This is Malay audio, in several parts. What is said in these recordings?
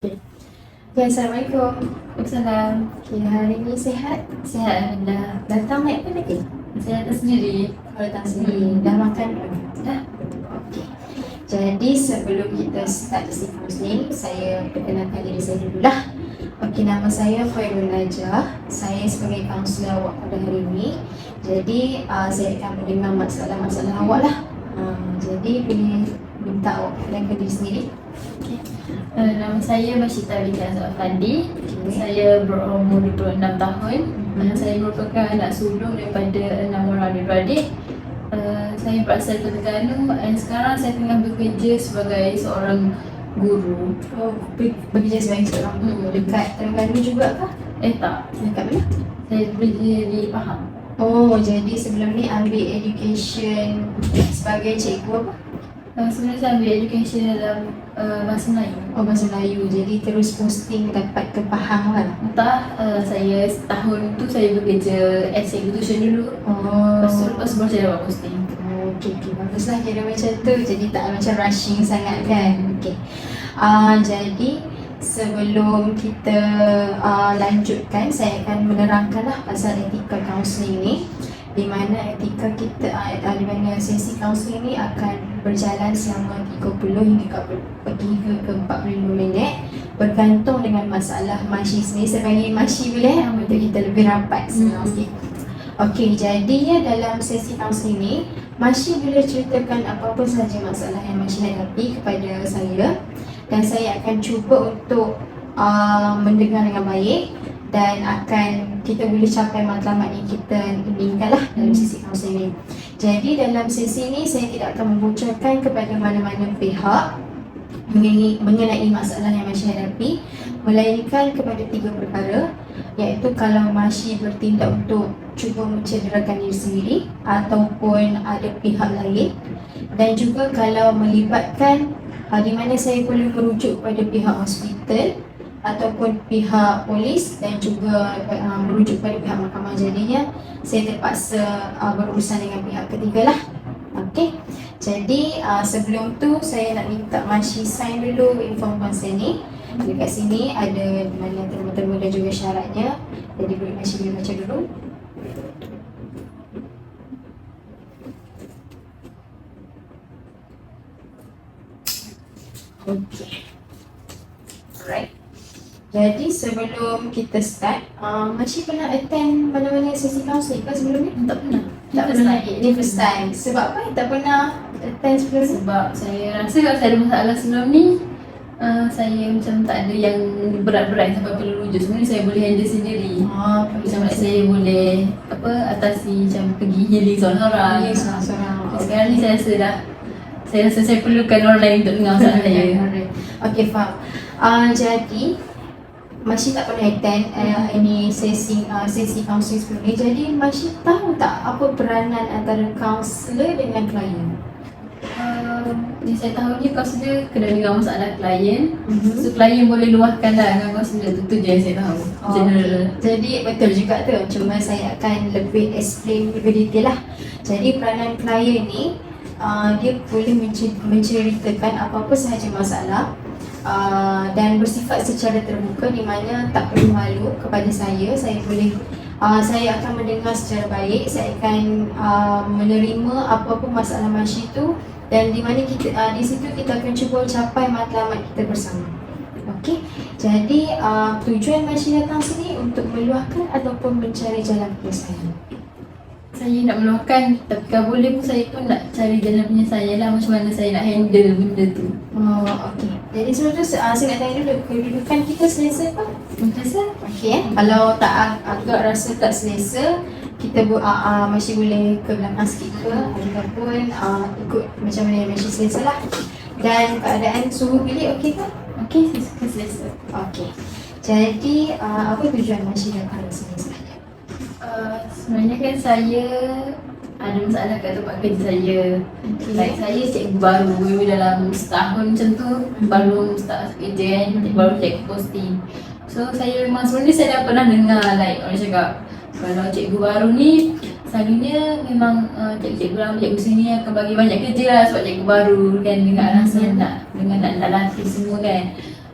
Okay, Assalamualaikum. Waalaikumsalam. Okay, hari ni sihat? Sihat Alhamdulillah. Datang naik apa lagi? Saya datang sendiri. Kalau datang sendiri, dah makan belum? Dah. Okay. Jadi sebelum kita start sesi ni, saya perkenalkan diri saya dulu lah. Okay, nama saya Khairul Najah. Saya sebagai kaunselor awak pada hari ini. Jadi saya akan mendengar masalah-masalah awak lah. Jadi boleh minta awak perkenalkan diri sendiri. Nama saya Masyita Binti Azhar Afandi. Saya berumur 26 tahun. Saya merupakan anak sulung daripada 6 orang adik-beradik. Saya berasal dari Terengganu dan sekarang saya tengah bekerja sebagai seorang guru. Oh, bekerja sebagai seorang guru dekat Terengganu juga kah? Tak. Dekat mana? Saya bekerja di Pahang. Oh, jadi sebelum ni ambil education sebagai cikgu apa? Sebenarnya saya ambil education dalam bahasa Melayu. Oh, bahasa Melayu. Jadi terus posting dapat ke Pahang lah. Entah, saya setahun tu saya bekerja as cikgu tuition dulu. Oh. Lepas baru saya dapat posting. Okay, baguslah kira macam tu. Jadi tak macam rushing sangat kan. Okay. Jadi sebelum kita lanjutkan, saya akan menerangkanlah pasal etika kaunseling ni. Di mana etika kita, di mana sesi kaunseling ni akan berjalan selama 30 hingga ke 45 minit bergantung dengan masalah Masyi sendiri. Saya panggil Masyi boleh untuk kita lebih rapat senang sikit. Okey, jadi dalam sesi kaunseling ni Masyi boleh ceritakan apa-apa sahaja masalah yang Masyi hadapi kepada saya dan saya akan cuba untuk mendengar dengan baik dan akan kita boleh capai matlamat yang kita inginkan lah dalam sesi kaunseling ni. Jadi dalam sesi ni saya tidak akan membocorkan kepada mana-mana pihak mengenai masalah yang Masyi hadapi, melainkan kepada 3 perkara, iaitu kalau Masyi bertindak untuk cuba mencederakan diri sendiri ataupun ada pihak lain, dan juga kalau melibatkan di mana saya perlu merujuk kepada pihak hospital ataupun pihak polis dan juga merujuk kepada pihak mahkamah. Jadinya saya terpaksa berurusan dengan pihak ketiga lah. Okey. Jadi sebelum tu saya nak minta Masyi sign dulu inform consent ni. Dekat sini ada di mana terma-terma dan juga syaratnya. Jadi boleh Masyi boleh baca dulu. Okey. Alright. Jadi sebelum kita start, Masyi pernah attend mana-mana sesi kaunseling ke sebelum ni? Tak pernah. Tak pernah. Ini first time. Sebab apa tak pernah attend sebelum ni? Sebab saya rasa kalau saya ada masalah sebelum ni, saya macam tak ada yang berat-berat sampai perlu rujuk. Sebenarnya saya boleh handle sendiri. Macam mana saya boleh atasi, macam pergi healing seorang-seorang. Seorang-seorang. Sekarang ni saya rasa saya perlukan orang lain untuk dengar masalah saya. Okey, faham. Jadi Masyi tak pernah attend ini sesi kaunseling sebelum ni. Jadi Masyi tahu tak apa peranan antara kaunselor dengan klien? Yang saya tahu ni kaunselor kena dengar masalah klien. So klien boleh luahkan lah dengan kaunselor tu je yang saya tahu. General. Jadi betul juga tu. Cuma saya akan lebih explain lebih detail lah. Jadi peranan klien ni dia boleh menceritakan apa-apa sahaja masalah dan bersifat secara terbuka, di mana tak perlu malu kepada saya. Saya akan mendengar secara baik. Saya akan menerima apa-apa masalah Masyi tu, dan di mana kita di situ kita akan cuba capai matlamat kita bersama. Okey. Jadi tujuan Masyi datang sini untuk meluahkan ataupun mencari jalan penyelesaian. Saya nak meluahkan, tapi kalau boleh pun saya pun nak cari jalan penyelesaian lah, macam mana saya nak handle benda tu. Okey. Jadi sebelum tu saya nak tanya dulu, kedudukan kita selesa ke? Selesa? Okey. Kalau tak agak rasa tak selesa, kita Masyi boleh ke belakang sikit ke, ataupun ikut macam mana yang Masyi selesa lah. Dan keadaan suhu bilik okey ke? Okey, selesa. Okey. Jadi apa tujuan Masyi datang ke sini sebenarnya? Sebenarnya kan saya ada masalah kat tempat kerja saya. Like saya cikgu baru, maybe dalam setahun macam tu baru start kerja kan, baru cikgu posting. So saya memang sebenarnya saya dah pernah dengar like orang cakap kalau cikgu baru ni selalunya memang cikgu-cikgu lama, cikgu sini akan bagi banyak kerja lah sebab cikgu baru kan, dengan rasa nak latih semua kan.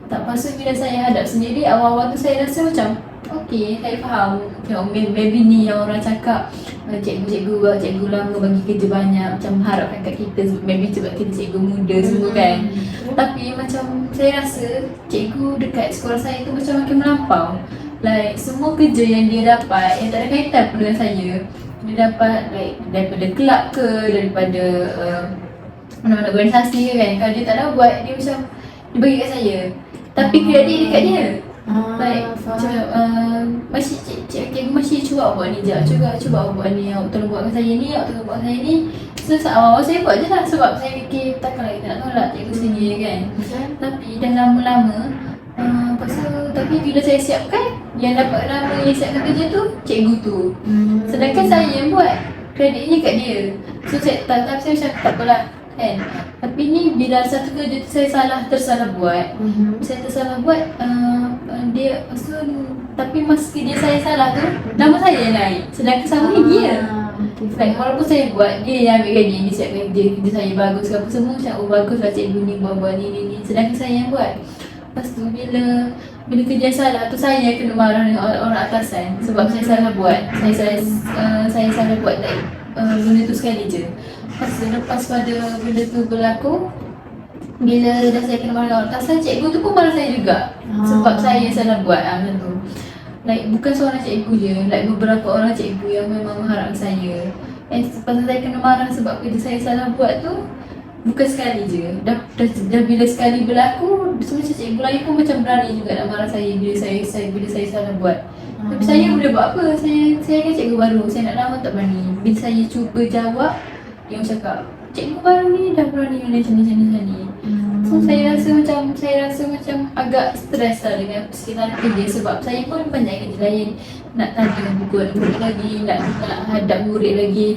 Tak pasal bila saya hadap sendiri, awal-awal tu saya rasa macam okay, saya faham. Macam maybe ni yang orang cakap cikgu lama bagi kerja banyak, macam harapkan kat kita, maybe sebab kita cikgu muda semua kan. Tapi macam saya rasa cikgu dekat sekolah saya tu macam makin melampau. Like semua kerja yang dia dapat yang tak ada kaitan pun dengan saya, dia dapat like daripada kelab ke, daripada mana-mana organisasi ke kan. Kalau dia tak nak buat, dia macam dia bagi kat saya. Tapi kredit dekat dia. Like macam masih cikgu masih cuba buat ni je, cuba buat ni, awak tolong buatkan saya ni, awak tolong buat saya ni. So awal saya buat je lah sebab saya fikir takkanlah kita nak tolak cikgu sini kan. Tapi dah lama-lama tapi bila saya siapkan, yang dapat nama yang siapkan kerja tu cikgu tu. Sedangkan saya yang buat, kreditnya kat dia. So saya tapi saya macam tak apalah kan. Tapi ni bila satu kerja tu saya tersalah buat. Saya tersalah buat dia so, tapi meski dia saya salah tu, nama saya yang naik. Sedangkan sama ni dia. Like walaupun saya buat, dia yang ambil gaji, dia siapkan kerja saya bagus ke apa semua, macam oh bagus lah cikgu ni buat ni. Sedangkan saya yang buat. Lepas tu bila kerja salah tu, saya yang kena marah dengan orang atasan sebab saya salah buat. Saya salah buat like benda tu sekali je. Lepas pada benda tu berlaku, bila dah saya kena marah dengan orang atasan, cikgu tu pun marah saya juga. Sebab saya yang salah buat macam tu. Like bukan seorang cikgu je, like beberapa orang cikgu yang memang mengharapkan saya. Lepas saya kena marah sebab kerja saya salah buat tu, bukan sekali je. Dah bila sekali berlaku, semua cikgu lain pun macam berani juga nak marah saya bila saya salah buat. Tapi saya boleh buat apa? Saya kan cikgu baru, saya nak lawan tak berani. Bila saya cuba jawab, dia cakap, cikgu baru ni dah berani macam ni. So saya rasa macam agak stres lah dengan sekitar kerja sebab saya pun banyak kerja lain. Nak tanya buku murid lagi, nak hadap murid lagi.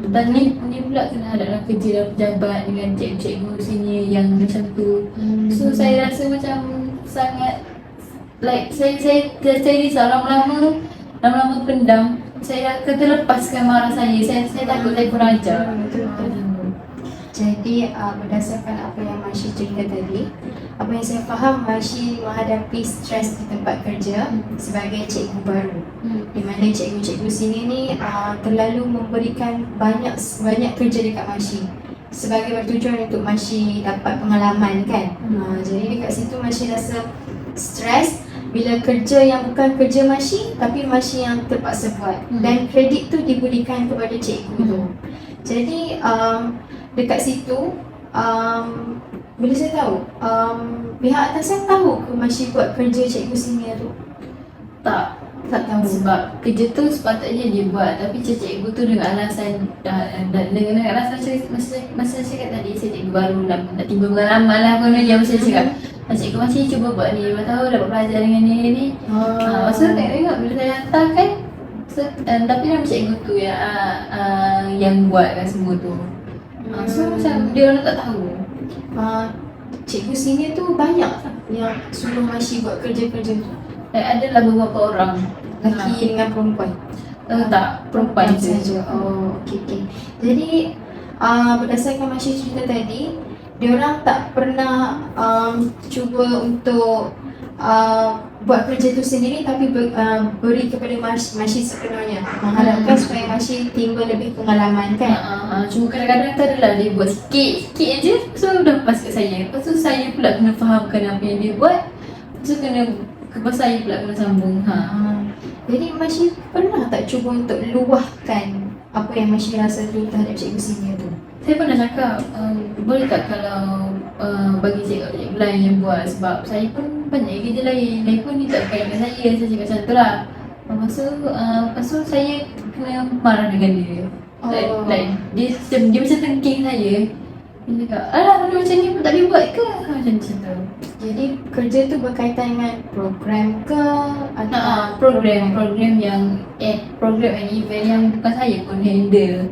Dan ni pula kena hadap dalam kerja dalam pejabat dengan cikgu-cikgu sini yang macam tu. So saya rasa macam sangat like saya risau lama-lama pendam. Saya akan terlepaskan marah saya. Saya takut saya kurang ajar. Jadi berdasarkan apa yang Masyi cerita tadi, apa yang saya faham, Masyi menghadapi stres di tempat kerja sebagai cikgu baru. Di mana cikgu-cikgu sini ni terlalu memberikan banyak kerja dekat Masyi sebagai bertujuan untuk Masyi dapat pengalaman kan. Jadi dekat situ Masyi rasa stres bila kerja yang bukan kerja Masyi tapi Masyi yang terpaksa buat, dan kredit tu diberikan kepada cikgu tu. Jadi dekat situ bila saya tahu pihak atasan tahu ke Masyi buat kerja cikgu senior tu? Tak tahu. Sebab kerja tu sepatutnya dia buat, tapi cikgu tu dengan alasan dengan alasan masa saya cakap tadi, saya cikgu baru nak tiba pengalaman lah pun dia masa cakap cikgu Masyi cuba buat ni, 5 tahun dapat belajar dengan ni. Masa tengok bila saya hantar kan, tapi nama cikgu tu yang buat kan semua tu. So macam dia orang tak tahu. Cikgu senior tu banyak yang suruh Masyi buat kerja-kerja tu? Adalah beberapa orang, lelaki dengan perempuan? Tak, perempuan saja. Oh, okey. Jadi berdasarkan Masyi cerita tadi, diorang tak pernah cuba untuk buat kerja tu sendiri, tapi beri kepada Masyi sepenuhnya, mengharapkan supaya Masyi timbul lebih pengalaman kan. Cuma kadang-kadang tak adalah dia buat sikit je, so dah pas kat saya. Lepas tu saya pula kena fahamkan apa yang dia buat, so lepas saya pula kena sambung. Jadi Masyi pernah tak cuba untuk luahkan apa yang Masyi rasa tu terhadap cikgu senior tu? Saya pernah cakap, boleh tak kalau bagi cikgu lain yang buat, sebab saya pun banyak kerja lain pun ni tak berkaitan dengan saya cakap macam tu lah. Lepas tu saya kena marah dengan dia. Dia macam tengking saya. Dia cakap, alah benda macam ni pun tak boleh buat ke? Macam tu. Jadi kerja tu berkaitan dengan program ke? Atau program yang event yang bukan saya pun handle.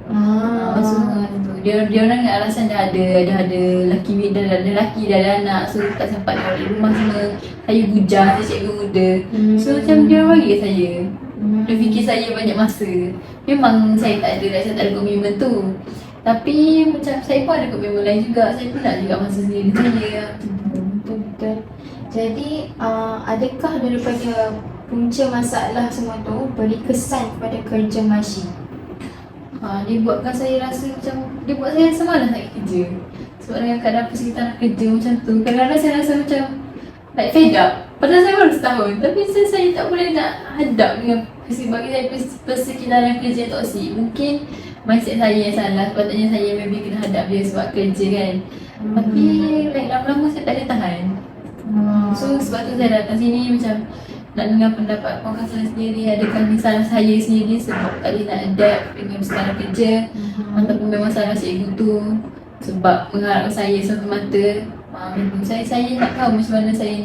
Maksudnya tu dia orang dengan alasan dah ada lelaki dah ada anak, so tak sempat nak balik rumah semua. Saya bujang, saya cikgu muda. So macam dia orang bagi kat saya. Dia fikir saya banyak masa. Memang saya tak ada komitmen tu. Tapi macam saya pun ada komitmen lain juga. Saya pun nak juga masa sendiri saya. Betul. Jadi adakah daripada punca masalah semua tu beri kesan kepada kerja Masih? Dia buatkan saya rasa macam, dia buat saya rasa malas nak kerja. Sebab dengan keadaan persekitar nak kerja macam tu, kadang-kadang saya rasa macam like fed up. Padahal saya baru setahun, tapi saya tak boleh nak hadap dengan bagi saya persekitaran kerja toksik. Mungkin mindset saya yang salah, sepatutnya saya maybe kena hadap dia sebab kerja kan. Tapi like lama-lama saya tak boleh tahan. So sebab tu saya datang sini macam nak dengar pendapat orang saya sendiri. Adakah ni salah saya sendiri sebab tak boleh nak adapt dengan sekarang kerja, ataupun memang salah cikgu tu sebab mengharapkan saya semata-mata. Saya nak tahu macam mana saya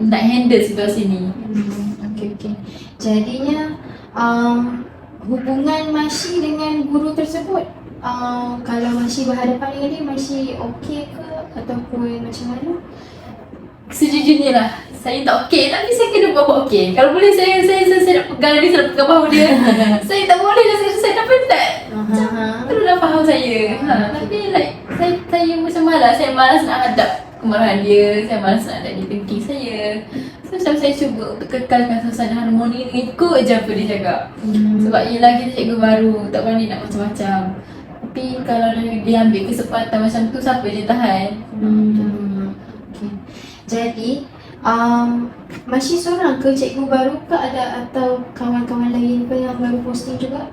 nak handle situasi ni. Okey. Jadinya hubungan Masih dengan guru tersebut, kalau Masih berhadapan dengan dia, Masih okey ke ataupun macam mana? Sejujurnya lah, saya tak okey, tapi saya kena buat okey. Kalau boleh saya nak pegang dia, saya nak pegang bahu dia. Saya tak boleh lah, saya tak penat. Macam dah faham saya. Tapi like saya macam malas, saya malas nak hadap kemarahan dia, saya malas nak hadap dia thinking saya. So macam saya cuba untuk kekalkan suasana harmoni dengan ikut je apa dia cakap. Sebab yelah kita cikgu baru, tak berani nak macam-macam. Tapi kalau dia ambil kesempatan macam tu, siapa je tahan. Okay. Jadi Masih seorang ke cikgu baru ke, ada atau kawan-kawan lain ke yang baru posting juga?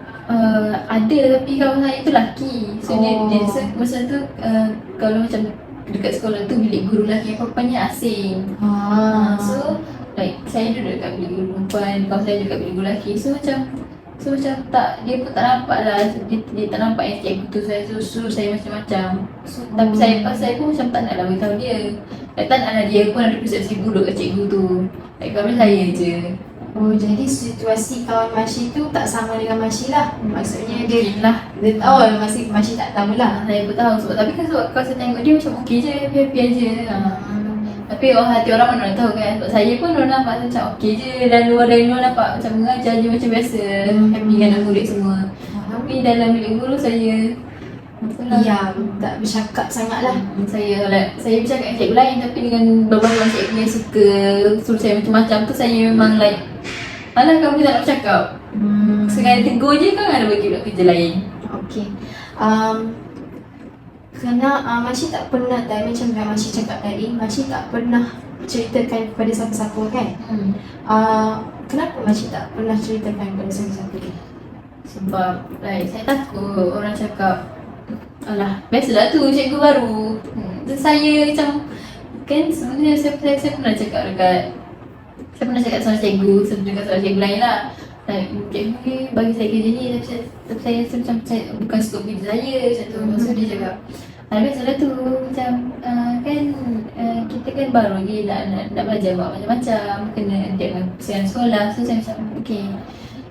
Ada, tapi kawan saya tu lelaki. So dia masa tu kalau macam dekat sekolah tu bilik guru lelaki apa-apanya asing. So like saya duduk dekat bilik guru perempuan, kawan saya dekat bilik guru lelaki. So macam tak, dia pun tak nampak lah. Dia tak nampak yang cikgu tu saya suruh saya macam-macam. So, tapi saya pun macam tak nak lah beritahu dia. Tak nak lah dia pun ada persepsi buruk kat cikgu tu. Like kawan saya je. Oh, jadi situasi kawan Masih tu tak sama dengan Masih lah. Maksudnya dia Masih tak tahulah. Saya pun tahu tapi kan sebab kalau saya tengok dia macam okey je, happy je. Tapi hati orang mana nak tahu kan. Sebab saya pun orang nampak macam okey je, dan dari luar nampak macam mengajar je macam biasa, happy kan dengan murid semua. Tapi dalam bilik guru saya tak bercakap sangat lah. Saya bercakap dengan cikgu lain, tapi dengan beberapa cikgu yang suka suruh saya macam-macam tu, saya memang like alah, kamu tak nak bercakap. Sekali tegur je kan ada bagi buat kerja lain. Okey. Masih tak pernah tadi, macam yang Masih cakap tadi, Masih tak pernah ceritakan kepada siapa-siapa kan? Kenapa Masih tak pernah ceritakan kepada siapa-siapa kan? Sebab like saya takut orang cakap, alah, biasalah tu cikgu baru. Saya macam kan sebenarnya saya pernah cakap sama cikgu, dekat seorang cikgu lain lah. Like, cikgu ni bagi saya kerja ni, tapi saya rasa macam bukan skop kerja saya macam tu. So dia cakap, biasalah tu macam kan kita kan baru lagi nak belajar buat macam-macam, kena adapt dengan persiapan sekolah. So saya macam okey.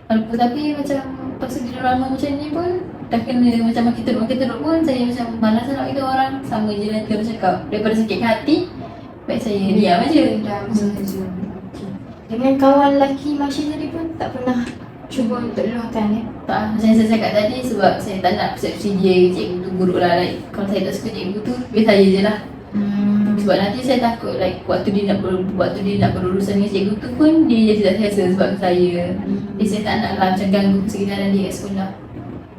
Tapi macam pasal dia lama macam ni pun dah kena macam makin teruk pun, saya macam malas nak itu orang. Sama je nanti orang cakap, daripada sakit hati baik saya diam je. Dengan kawan lelaki Masih tadi pun tak pernah cuba untuk luahkan ya? Tak, macam saya cakap tadi, sebab saya tak nak persepsi dia cikgu tu buruk lah. Like, kalau saya tak suka cikgu tu, biar saya je lah. Sebab nanti saya takut like waktu dia nak berurusan dengan cikgu tu pun dia tidak selesa sebab saya. Jadi saya tak nak lah macam ganggu persekitaran dia kat sekolah.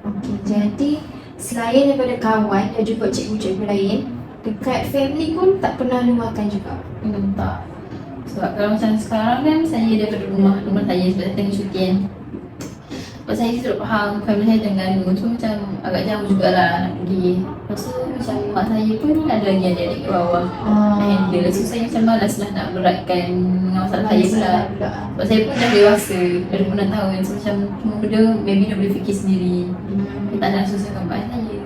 Okey, jadi selain daripada kawan dan juga cikgu-cikgu lain, dekat family pun tak pernah luahkan juga? Tak. Sebab kalau macam sekarang kan, saya daripada rumah saya sebab saya tengah cuti kan. Sebab saya sudah faham family saya tengah ganggu, so macam agak jauh jugalah nak pergi. Lepas tu macam mak saya pun ada lagi adik-adik ke bawah nak handle. So saya macam malas lah nak beratkan dengan masalah saya pula. Sebab saya pun dah dewasa, dah 26 tahun. So macam semua benda maybe dah boleh fikir sendiri. Saya tak nak susahkan mak saya.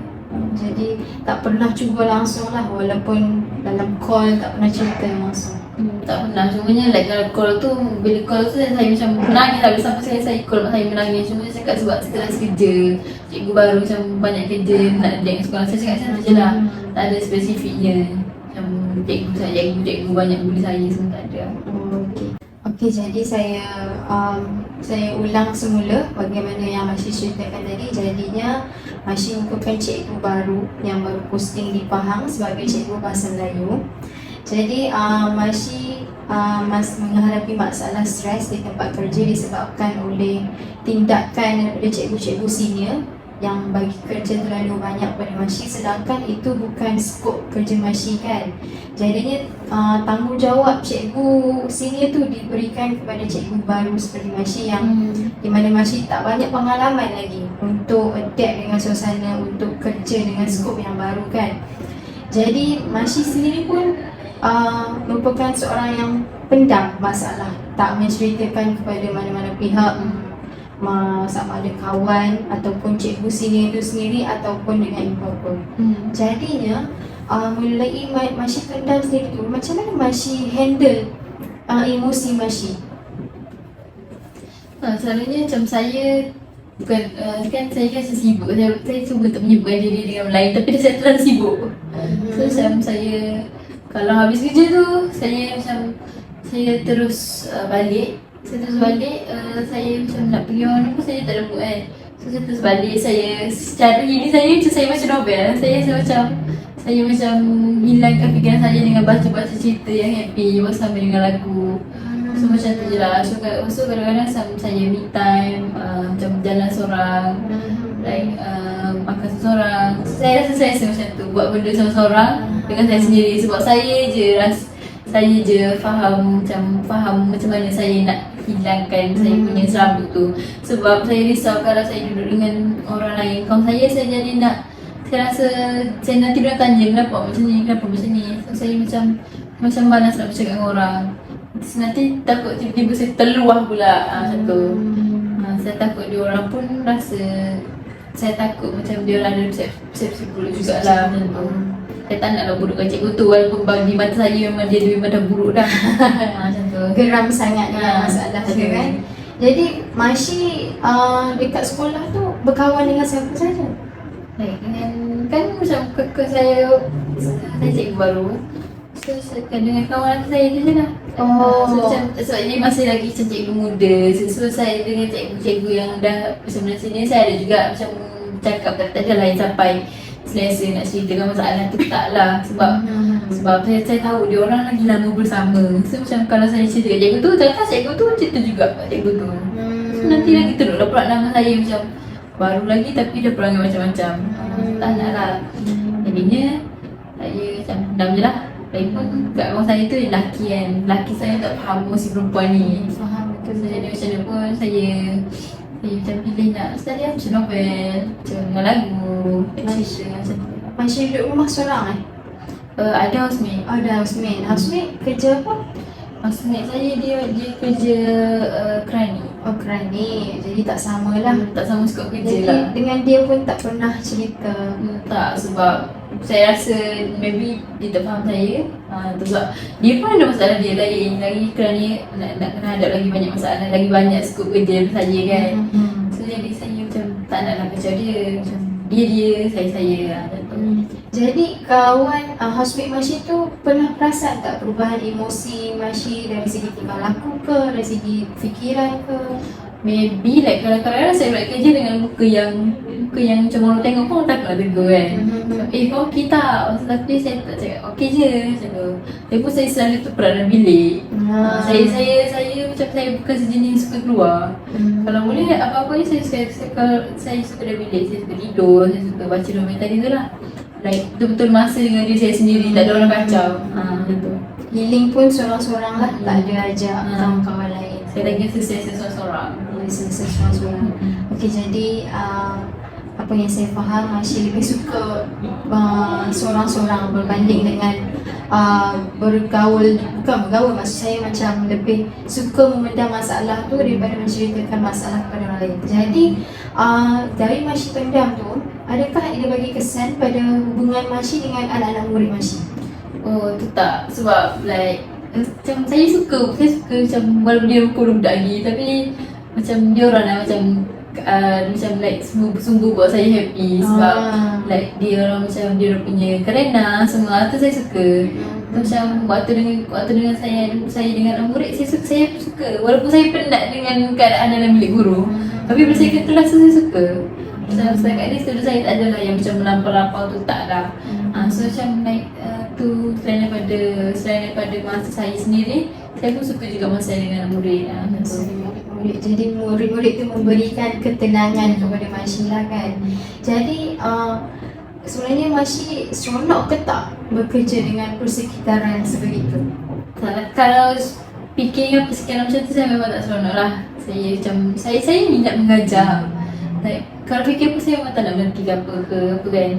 Jadi tak pernah cuba langsung lah, walaupun dalam call tak pernah cerita langsung? Tak pernah. Cumanya like kalau call tu, bila call tu saya macam menangis lah. Sampai saya call mak saya menangis. Cuma saya cakap sebab sekelas kerja, cikgu baru macam banyak kerja nak dengan sekolah. Saya cakap macam tu je lah, tak ada spesifiknya. Macam cikgu banyak bully saya, semua tak ada. Okey, jadi saya ulang semula bagaimana yang Masih ceritakan tadi. Jadinya Masih merupakan cikgu baru yang baru posting di Pahang sebagai cikgu bahasa Melayu. Jadi Masih menghadapi masalah stres di tempat kerja disebabkan oleh tindakan daripada cikgu-cikgu senior yang bagi kerja terlalu banyak pada Masyi, sedangkan itu bukan skop kerja Masyi kan. Jadinya tanggungjawab cikgu senior tu diberikan kepada cikgu baru seperti Masyi yang di mana Masyi tak banyak pengalaman lagi untuk adapt dengan suasana, untuk kerja dengan skop yang baru kan. Jadi Masyi sendiri pun merupakan seorang yang pendam masalah, tak menceritakan kepada mana-mana pihak, sama ada kawan ataupun cikgu senior itu sendiri ataupun dengan ibu-bapa. Jadinya mulai Masyi pendam sendiri tu, macam mana Masyi handle emosi Masyi? Selalunya macam saya bukan kan saya kan sibuk, saya cuba untuk menyibukkan diri dengan lain, tapi saya terlalu sibuk. So macam saya kalau habis kerja tu saya terus balik. Saya macam nak pergi mana pun saya tak ada mood kan. So saya terus balik, saya secara diri saya macam novel. Saya macam hilangkan fikiran saya dengan baca-baca cerita yang happy bersama dengan lagu. So macam tu je lah. So kadang-kadang saya me time, macam jalan seorang, like makan seorang. Saya rasa saya macam tu, buat benda seorang dengan saya sendiri. Sebab saya je faham macam mana saya nak hilangkan saya punya serabut tu. Sebab saya risau kalau saya duduk dengan orang lain, kawan saya jadi nak, saya rasa saya nanti dia tanya kenapa macam ni. So saya macam malas nak bercakap dengan orang. Nanti takut tiba-tiba saya terluah pula macam tu. Saya takut dia orang pun rasa, saya takut macam dia orang ada persepsi buruk jugalah macam tu. Saya tak naklah burukkan cikgu tu, walaupun di mata saya memang dia dah buruk dah. Macam tu. Geram sangat dengan masalah tu kan. Jadi Masyi dekat sekolah tu berkawan dengan siapa saja? Dengan kan macam saya cikgu baru. So dengan kawan saya tu je lah. So macam sebab ini masih lagi macam cikgu muda. So saya dengan cikgu-cikgu yang dah bersama sini, saya ada juga macam cakap kata je lah yang sampai selesa nak ceritakan masalah tu, taklah. Sebab saya tahu dia orang lagi lama bersama. So macam kalau saya cerita kat cikgu tu, ternyata cikgu tu cerita juga kat cikgu tu. So nanti lagi teruklah pula nama saya macam baru lagi tapi dah perangai macam-macam. Tak nak lah. Jadinya saya macam pendam je lah. Lagipun kat kawan saya tu lelaki kan. Lelaki saya tak faham emosi perempuan ni. Faham betul. Jadi macam mana pun saya macam pilih nak study macam novel, macam dengan lagu, cerita macam tu. Masyi duduk rumah seorang Ada housemate. Ada housemate. Housemate kerja apa? Housemate saya dia kerja kerani. Oh kerani. Jadi tak samalah. Tak sama skop kerja Jadi lah. dengan dia pun tak pernah cerita. Tak, sebab saya rasa maybe dia tak faham saya. Sebab dia pun ada masalah dia lain. Lagi kerana nak kena hadap lagi banyak masalah, lagi banyak skop kerja daripada saya kan. So jadi saya macam tak naklah kacau dia. Macam dia, saya macam tu. Jadi kawan housemate Masyi tu pernah perasan tak perubahan emosi Masyi dari segi tingkah laku ke, dari segi fikiran ke? Maybe like kalau kadang-kadang saya buat kerja dengan muka yang macam orang tengok pun takutlah tegur kan. Kau okey tak? Tapi saya tak cakap okey je macam tu. Lepas saya selalu terperak dalam bilik. Saya macam saya bukan sejenis suka keluar. Kalau boleh apa-apa ni saya suka dalam bilik. Saya suka tidur, saya suka baca novel tadi tu lah. Like betul-betul masa dengan diri saya sendiri, tak ada orang kacau. Macam tu. Healing pun seorang-seorang lah, tak ada ajak kawan-kawan lain. Saya lagi selesa seorang-seorang. Selesa seorang-seorang. Okey, jadi apa yang saya faham, Masyi lebih suka seorang-seorang berbanding dengan bukan bergaul, maksud saya macam lebih suka memendam masalah tu daripada menceritakan masalah kepada orang lain. Jadi dari Masyi pendam tu, adakah ia bagi kesan pada hubungan Masyi dengan anak-anak murid Masyi? Oh tu tak, sebab like macam saya suka macam walaupun dia budak lagi, tapi macam dia orang lah macam like sungguh buat saya happy. Sebab like dia orang macam dia punya kerana semua tu saya suka. Macam waktu dengan saya dengan anak murid, saya suka walaupun saya penat dengan keadaan dalam bilik guru, tapi bila saya kata lah saya suka. Macam setakat ni student saya tak adalah yang macam melampau-lampau tu, tak lah. So macam like tu selain daripada masa saya sendiri, Saya pun suka juga masa dengan murid. Murid. Jadi murid-murid tu memberikan ketenangan kepada Masih lah kan. Jadi sebenarnya Masih seronok ke tak bekerja dengan persekitaran sebegitu? Kalau fikir persekitaran macam tu, saya memang tak seronok lah. Saya minat mengajar. Kalau fikir pun saya memang tak nak berhenti ke apa kan.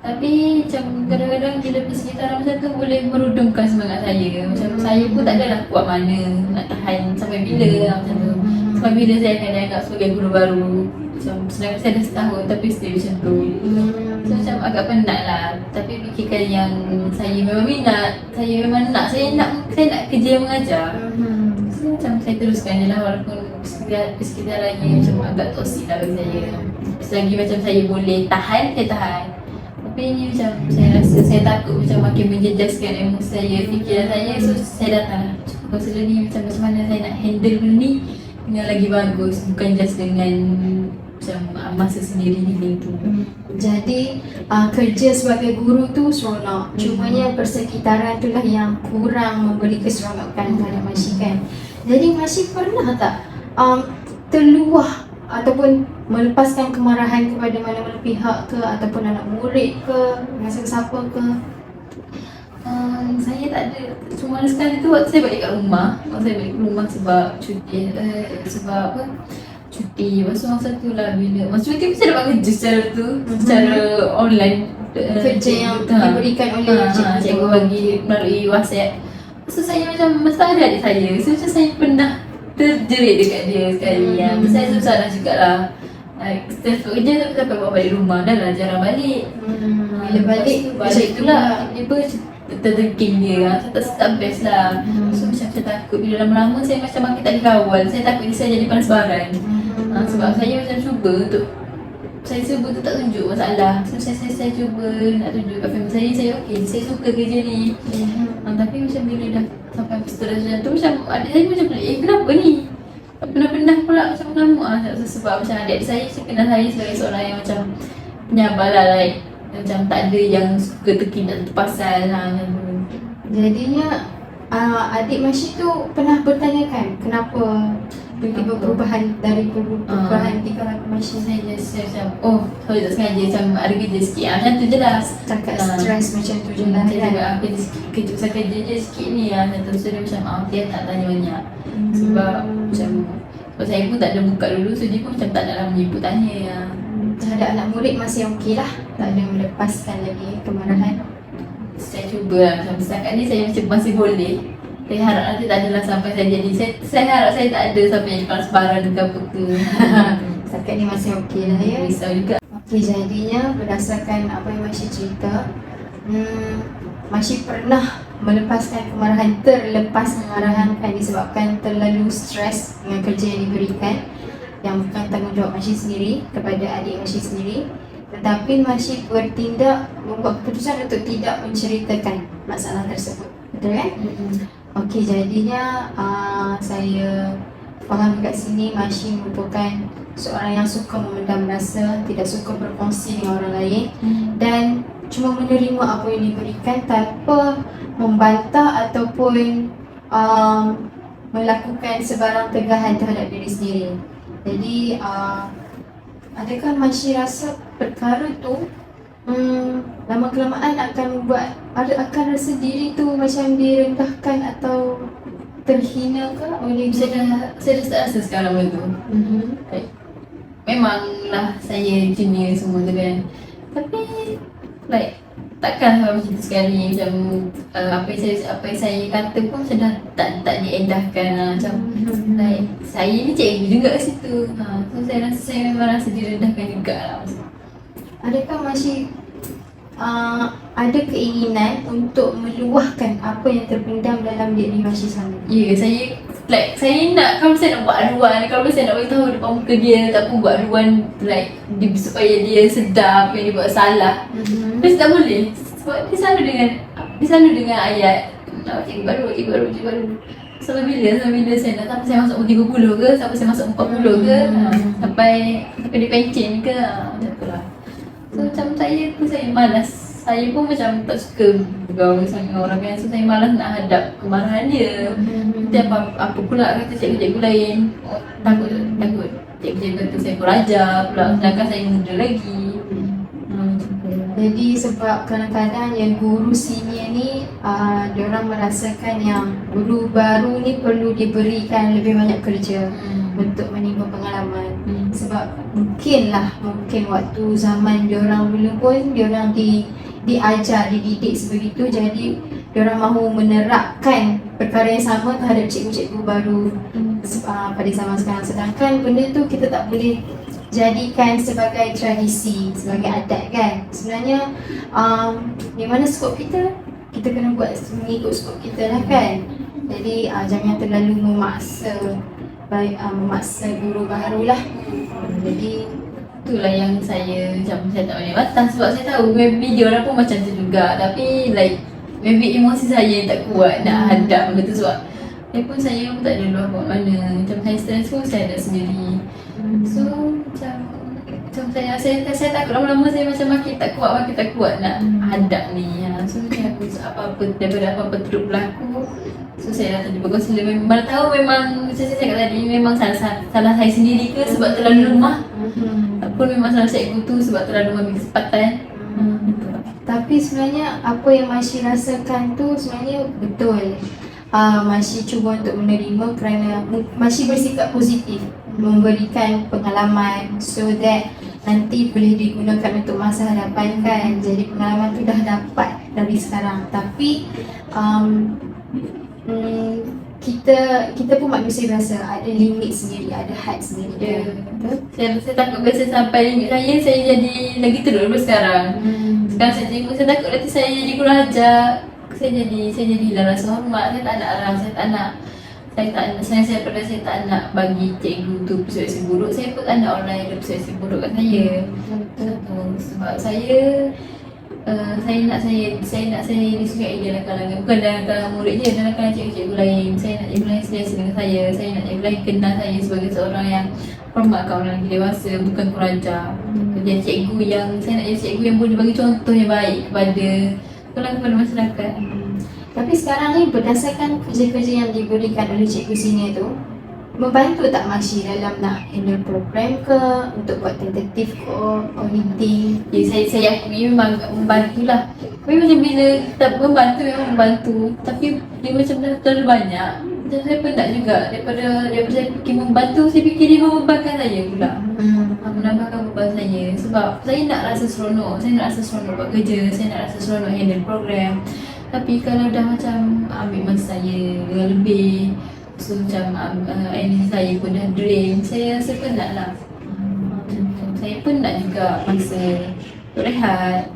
Tapi macam kadang-kadang bila persekitaran macam tu boleh merudumkan semangat saya. Macam saya pun tak adalah kuat mana nak tahan sampai bila macam tu. Sampai bila saya akan dianggap sebagai guru baru. Macam sedangkan saya dah setahun tapi still macam tu. So macam agak penat lah. Tapi fikirkan yang saya memang minat, saya memang nak, saya nak kerja yang mengajar. So macam saya teruskan je lah walaupun persekitarannya macam agak toksik lah bagi saya. Selagi macam saya boleh tahan, saya tahan. Tapi ni macam saya rasa saya takut macam makin menjejaskan emosi saya, fikiran saya. So saya datang lah. Cuba consider ni macam mana saya nak handle benda ni dengan lagi bagus. Bukan just dengan macam masa sendiri gitu. Jadi kerja sebagai guru tu seronok. Cumanya persekitaran tu lah yang kurang memberi keseronokan kepada Masih kan. Jadi Masih pernah tak terluah ataupun melepaskan kemarahan kepada mana-mana pihak ke, ataupun anak murid ke, siapa ke? Saya tak ada. Cuma sekali tu waktu saya balik kat rumah. Saya balik ke rumah sebab cuti. Sebab apa? Cuti. Masa tu lah bila masa cuti saya dapat kerja secara online. Kerja yang diberikan oleh cikgu bagi melalui WhatsApp. So saya macam masa ada adik saya. So macam saya pernah terjerit dekat dia sekali. Saya susah lah jugalah. Setiap kerja tapi sampai bawa balik rumah. Dah lah jarang balik. Bila balik pula tiba terdeking dia. Tak best lah. So macam saya takut bila lama-lama saya macam makin tak dikawal. Saya takut saya jadi panas baran. Sebab saya macam cuba untuk tak tunjuk masalah. So saya cuba nak tunjuk kat family saya okey, saya suka kerja ni. Tapi macam bila dah sampai stres macam tu, macam adik saya macam kenapa ni? Pernah pula macam mengamuk sebab macam adik saya kenal saya sebagai seorang yang macam penyabar lah, like macam tak ada yang suka tekin tak terpasal macam tu. Jadinya adik Masih tu pernah bertanyakan kenapa tiba-tiba perubahan dari perubahan tingkah laku Masih? Saya macam sorry tak sengaja macam ada kerja sikit macam tu je lah. Cakap stres macam tu je lah kan. Saya kerja je sikit ni macam tu. So dia macam dia tak tanya banyak. Sebab macam saya pun tak ada buka dulu. So dia pun macam tak nak menyebut tanya. Terhadap anak murid masih okey lah. Tak ada melepaskan lagi kemarahan. Saya cuba lah. Macam setakat ni saya macam masih boleh. Saya harap nanti tak adalah sampai saya jadi. Saya harap saya tak ada sampai jadi panas baran ke apa ke. Setakat ni masih okey lah ya. Risau juga. Okey, jadinya berdasarkan apa yang Masih cerita, Masih pernah melepaskan kemarahan, terlepas kemarahan kan disebabkan terlalu stres dengan kerja yang diberikan, yang bukan tanggungjawab Masih sendiri kepada adik Masih sendiri. Tetapi Masih bertindak, membuat keputusan untuk tidak menceritakan masalah tersebut. Betul kan? Okey, jadinya saya faham kat sini Masih merupakan seorang yang suka memendam rasa, tidak suka berkongsi dengan orang lain dan cuma menerima apa yang diberikan tanpa membantah ataupun melakukan sebarang tegahan terhadap diri sendiri. Jadi adakah Masih rasa perkara tu lama-kelamaan akan membuat akan rasa diri tu macam direndahkan atau terhina ke oleh Saya dah tak rasa sekarang benda tu. Memanglah saya junior semua tu kan. Tapi like takkan macam tu sekali macam apa yang saya kata pun macam dah tak diendahkan lah. Macam like saya ni cikgu juga kat situ. So saya rasa saya memang rasa direndahkan juga lah. Adakah Masih ada keinginan untuk meluahkan apa yang terpendam dalam diri Masih sana? Ya, saya nak, kalau saya nak buat aduan, kalau saya nak beritahu depan muka dia, tak pun buat aduan supaya dia sedar apa yang dia buat salah. Tapi tak boleh. Sebab dia selalu dengan ayat cikgu baru. Sampai bila saya nak, sampai saya masuk umur 30 ke, sampai saya masuk 40 ke, sampai dia pencen ke, macam tu lah. So macam saya malas saya pun macam tak suka bergaul dengan orang kan. So saya malas nak hadap kemarahan dia. Nanti apa pula kata cikgu-cikgu lain. Oh, takut cikgu-cikgu kata saya pelajar pula, sedangkan saya muda lagi. Macam tu. Jadi sebab kadang-kadang yang guru senior ni diorang merasakan yang guru baru ni perlu diberikan lebih banyak kerja untuk menimba pengalaman. Sebab mungkin waktu zaman diorang dulu pun diorang diajar, dididik sebegitu, jadi diorang mahu menerapkan perkara yang sama terhadap cikgu-cikgu baru pada zaman sekarang. Sedangkan benda tu kita tak boleh jadikan sebagai tradisi, sebagai adat kan. Sebenarnya di mana skop kita kena buat mengikut skop kita lah kan. Jadi jangan terlalu memaksa guru baru lah. Jadi itulah yang saya macam saya tak boleh batas, sebab saya tahu maybe dia orang pun macam tu juga, tapi like maybe emosi saya tak kuat nak hadap benda tu. Sebab saya pun tak ada luar buat mana, macam saya stress pun saya ada sendiri. So macam saya takut lama-lama saya macam makin tak kuat nak hadap ni. So macam aku daripada apa-apa teruk berlaku, so saya datang jumpa kaunselor. Memang tahu memang macam saya cakap tadi, memang salah saya sendiri ke sebab terlalu lemah, ataupun memang salah cikgu tu sebab terlalu ambil kesempatan. tapi sebenarnya apa yang Masih rasakan tu sebenarnya betul. Masih cuba untuk menerima kerana Masih bersikap positif, memberikan pengalaman so that nanti boleh digunakan untuk masa hadapan kan. Jadi pengalaman tu dah dapat dari sekarang. Tapi kita pun manusia biasa, ada limit sendiri, ada had sendiri. Saya takut biasa sampai limit saya jadi lagi teruk daripada sekarang. Sekarang saya takut nanti saya jadi kurang ajar. Saya jadi hilang rasa hormat. Saya tak nak saya tak nak bagi cikgu tu perspektif buruk. Saya pun tak nak orang lain ada perspektif buruk kat saya. Sebab saya nak saya disukai dalam kalangan, bukan dalam kalangan murid je, dalam kalangan cikgu-cikgu lain. Saya nak cikgu lain selesa dengan saya nak cikgu lain kenal saya sebagai seorang yang hormatkan orang lagi dewasa, bukan kurang ajar. Jadi saya nak jadi cikgu yang boleh bagi contoh yang baik kepada masyarakat. Tapi sekarang ni berdasarkan kerja-kerja yang diberikan oleh cikgu senior tu, membantu tak Masih dalam nak handle program ke, untuk buat tentatif ke, auditing? Jadi saya akui memang membantulah. Tapi macam bila kita membantu memang membantu, tapi dia macam dah terlalu banyak. Macam saya penat juga daripada saya fikir membantu, saya fikir dia membebankan saya pula. Menambahkan beban saya. Sebab saya nak rasa seronok, buat kerja, saya nak rasa seronok handle program. Tapi kalau dah macam ambil masa saya dengan lebih, so macam energy saya pun dah drain, saya rasa penat lah. Saya penat juga masa untuk rehat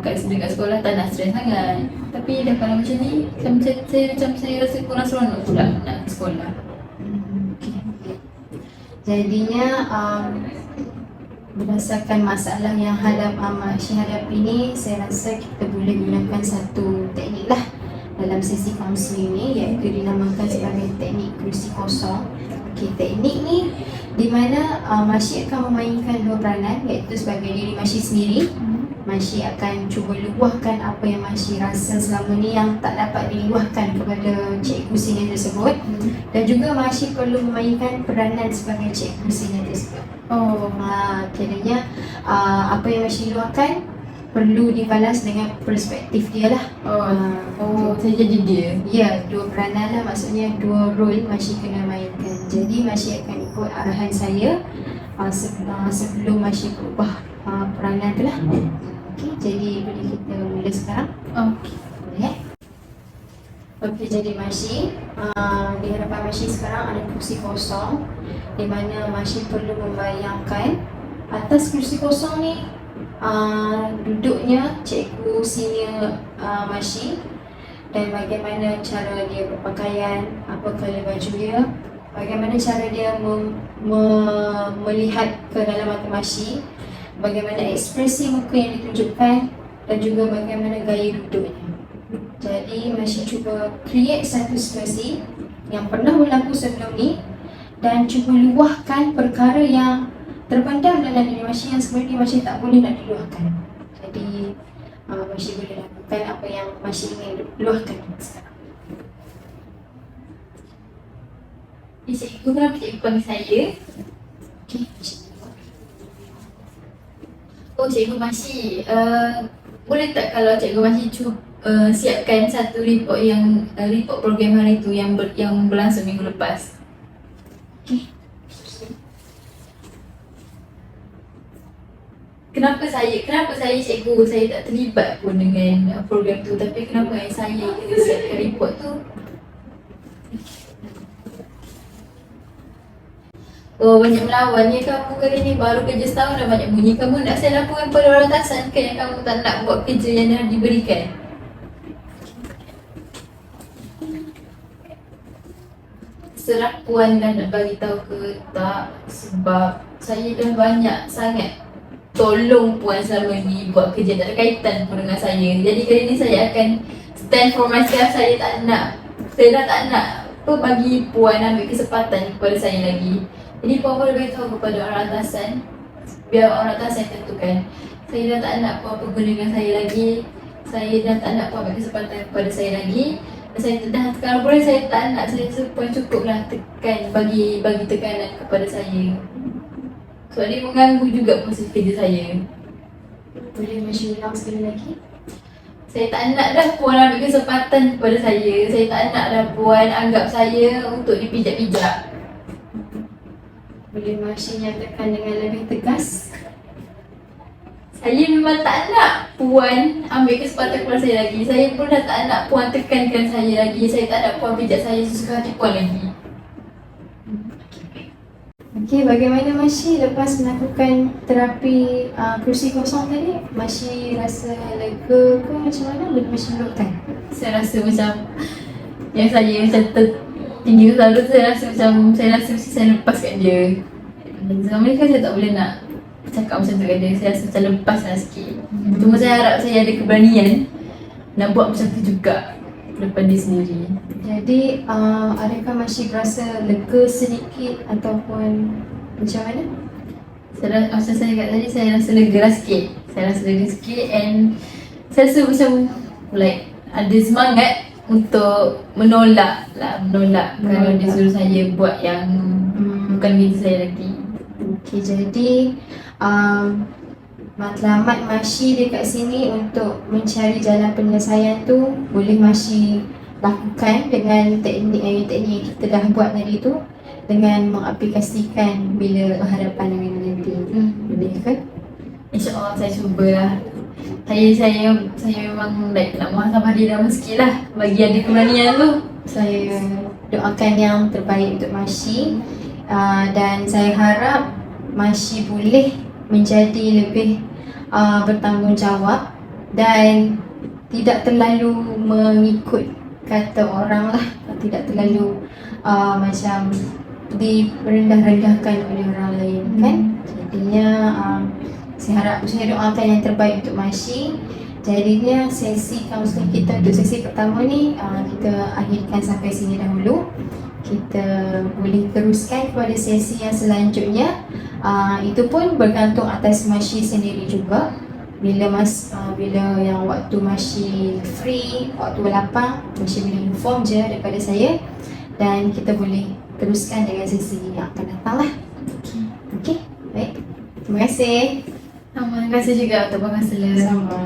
kan, dekat sekolah tak nak stres sangat. Tapi dah kalau macam ni, saya rasa kurang seronok pula nak ke sekolah. Jadinya berdasarkan masalah yang Masih hadapi ni, saya rasa kita boleh gunakan satu teknik lah dalam sesi kaunseling ni, iaitu dinamakan sebagai teknik kerusi kosong. Teknik ni di mana Masih akan memainkan dua peranan, iaitu sebagai diri Masih sendiri. Masih akan cuba luahkan apa yang Masih rasa selama ni yang tak dapat diluahkan kepada cikgu senior tersebut, dan juga Masih perlu memainkan peranan sebagai cikgu senior tersebut. Kiranya apa yang Masih luahkan perlu dibalas dengan perspektif dia lah. Saya jadi dia. Ya, dua peranan lah, maksudnya dua role Masih kena mainkan. Jadi Masih akan ikut arahan saya sebelum Masih berubah peranan tu lah. Jadi boleh kita mula sekarang? Boleh. Jadi Masih di hadapan Masih sekarang ada kursi kosong, di mana Masih perlu membayangkan atas kursi kosong ni duduknya cikgu senior Masih, dan bagaimana cara dia berpakaian, apa colour baju dia, bagaimana cara dia melihat ke dalam mata Masih, bagaimana ekspresi muka yang ditunjukkan, dan juga bagaimana gaya duduknya. Jadi Masih cuba create satu situasi yang pernah berlaku sebelum ni, dan cuba luahkan perkara yang terpendam dalam diri Masih yang sebenarnya Masih tak boleh nak diluahkan. Jadi Masih boleh lakukan apa yang masih ingin luahkan sekarang. Cikgu, kenapa cikgu panggil saya? Okay. Oh, Cikgu Masih, boleh tak kalau Cikgu Masih siapkan satu report report program hari tu yang berlangsung minggu lepas. Okay. Kenapa saya cikgu, saya tak terlibat pun dengan program tu, tapi kenapa saya kena siapkan report tu? Oh, banyak melawannya kamu kali ni, baru kerja setahun dah banyak bunyi. Kamu nak saya laporkan pada orang atasan ke yang kamu tak nak buat kerja yang dah diberikan? Serah puan dah nak bagi tahu ke tak, sebab saya dah banyak sangat tolong puan selama ni buat kerja tak ada kaitan pun dengan saya. Jadi kali ni saya akan stand for myself. Saya dah tak nak bagi puan ambil kesempatan kepada saya lagi. Jadi puan boleh beritahu kepada orang atasan, biar orang atasan tentukan. Saya dah tak nak puan berguna dengan saya lagi. Saya dah tak nak puan ambil kesempatan kepada saya lagi. Saya dah, kalau boleh saya tak nak, saya rasa puan cukuplah bagi tekanan kepada saya. Sebab dia mengganggu juga proses kerja saya. Boleh masih ulang sekali lagi? Saya tak nak dah puan ambil kesempatan kepada saya. Saya tak nak dah puan anggap saya untuk dipijak-pijak. Boleh masih nyatakan dengan lebih tegas? Saya memang tak nak puan ambil kesempatan kepada saya lagi. Saya pun dah tak nak puan tekankan saya lagi. Saya tak nak puan pijak saya sesuka hati puan lagi. Okey, bagaimana Masih lepas melakukan terapi kerusi kosong tadi? Masih rasa lega ke macam mana? Boleh Masih luahkan? Saya rasa macam yang saya macam tinggi tu selalu, saya rasa mesti saya lepaskan dia. Selama ni kan saya tak boleh nak cakap macam tu kat dia. Saya rasa macam lepaslah sikit. Cuma saya harap saya ada keberanian nak buat macam tu juga depan dia sendiri. Jadi, adakah Masih berasa lega sedikit ataupun macam mana? Macam saya kat tadi, saya rasa lega lah sikit. Saya rasa lega sikit and saya rasa macam like ada semangat untuk menolak kalau dia suruh saya buat yang bukan kerja saya lagi. Okey, jadi matlamat Masih dekat sini untuk mencari jalan penyelesaian tu boleh Masih lakukan dengan teknik yang kita dah buat tadi tu, dengan mengaplikasikan bila berhadapan dengan nanti. Boleh kan? InsyaAllah saya cubalah. Saya memang like nak muhasabah diri dah sikit lah bagi ada keberanian tu. Saya doakan yang terbaik untuk Masih, dan saya harap Masih boleh menjadi lebih bertanggungjawab dan tidak terlalu mengikut kata orang lah, tidak terlalu macam direndah-rendahkan oleh orang lain kan. Jadinya saya doakan yang terbaik untuk Masih. Jadinya sesi kaunseling kita untuk sesi pertama ni kita akhirkan sampai sini dahulu. Kita boleh teruskan kepada sesi yang selanjutnya. Itu pun bergantung atas Masih sendiri juga. Bila yang waktu Masih free, waktu lapang, Masih boleh inform je daripada saya dan kita boleh teruskan dengan sesi yang akan datang lah. Okey, baik. Terima kasih. Terima kasih juga untuk pengasalan. Sama.